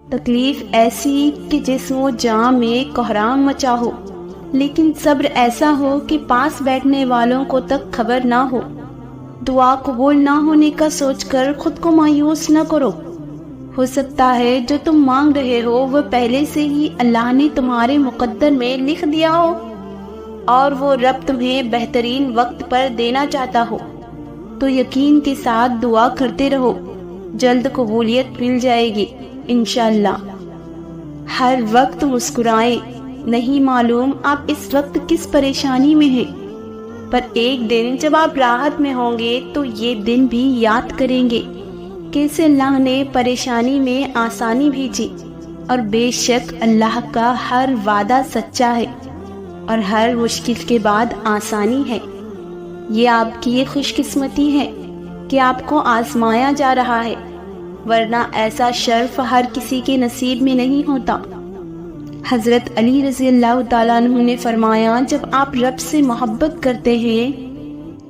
تکلیف ایسی کہ جسم و جان میں کوہرام مچا ہو، لیکن صبر ایسا ہو کہ پاس بیٹھنے والوں کو تک خبر نہ ہو۔ دعا قبول نہ ہونے کا سوچ کر خود کو مایوس نہ کرو، ہو سکتا ہے جو تم مانگ رہے ہو وہ پہلے سے ہی اللہ نے تمہارے مقدر میں لکھ دیا ہو، اور وہ رب تمہیں بہترین وقت پر دینا چاہتا ہو۔ تو یقین کے ساتھ دعا کرتے رہو، جلد قبولیت مل جائے گی انشاءاللہ۔ ہر وقت مسکرائیں، نہیں معلوم آپ اس وقت کس پریشانی میں ہیں، پر ایک دن جب آپ راحت میں ہوں گے تو یہ دن بھی یاد کریں گے کیسے اللہ نے پریشانی میں آسانی بھیجی، اور بے شک اللہ کا ہر وعدہ سچا ہے اور ہر مشکل کے بعد آسانی ہے۔ یہ آپ کی خوش قسمتی ہے کہ آپ کو آزمایا جا رہا ہے، ورنہ ایسا شرف ہر کسی کے نصیب میں نہیں ہوتا۔ حضرت علی رضی اللہ تعالیٰ عنہ نے فرمایا، جب آپ رب سے محبت کرتے ہیں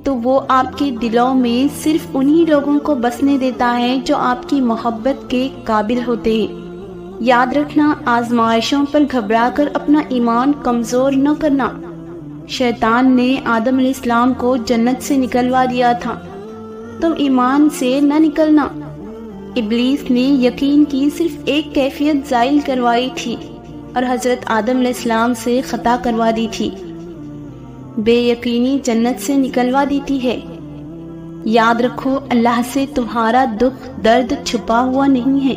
تو وہ آپ کے دلوں میں صرف انہی لوگوں کو بسنے دیتا ہے جو آپ کی محبت کے قابل ہوتے ہیں۔ یاد رکھنا، آزمائشوں پر گھبرا کر اپنا ایمان کمزور نہ کرنا۔ شیطان نے آدم علیہ السلام کو جنت سے نکلوا دیا تھا، تم ایمان سے نہ نکلنا۔ ابلیس نے یقین کی صرف ایک کیفیت زائل کروائی تھی اور حضرت آدم علیہ السلام سے خطا کروا دی تھی، بے یقینی جنت سے نکلوا دیتی ہے۔ یاد رکھو، اللہ سے تمہارا دکھ درد چھپا ہوا نہیں ہے،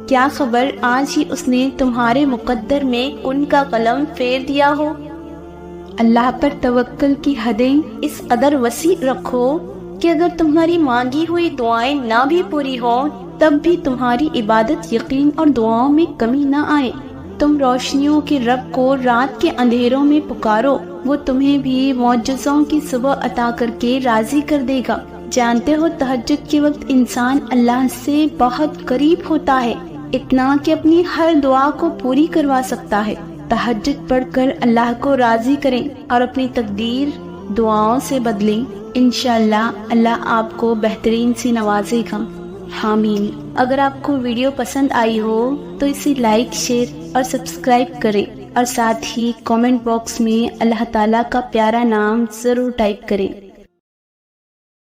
کیا خبر آج ہی اس نے تمہارے مقدر میں کن کا قلم پھیر دیا ہو۔ اللہ پر توکل کی حدیں اس قدر وسیع رکھو کہ اگر تمہاری مانگی ہوئی دعائیں نہ بھی پوری ہوں تب بھی تمہاری عبادت، یقین اور دعاؤں میں کمی نہ آئے۔ تم روشنیوں کے رب کو رات کے اندھیروں میں پکارو، وہ تمہیں بھی معجزوں کی صبح عطا کر کے راضی کر دے گا۔ جانتے ہو تہجد کے وقت انسان اللہ سے بہت قریب ہوتا ہے، اتنا کہ اپنی ہر دعا کو پوری کروا سکتا ہے۔ تہجد پڑھ کر اللہ کو راضی کریں اور اپنی تقدیر دعاؤں سے بدلیں، انشاءاللہ اللہ آپ کو بہترین سے نوازے گا، آمین۔ اگر آپ کو ویڈیو پسند آئی ہو تو اسے لائک، شیئر اور سبسکرائب کریں، اور ساتھ ہی کامنٹ باکس میں اللہ تعالیٰ کا پیارا نام ضرور ٹائپ کریں۔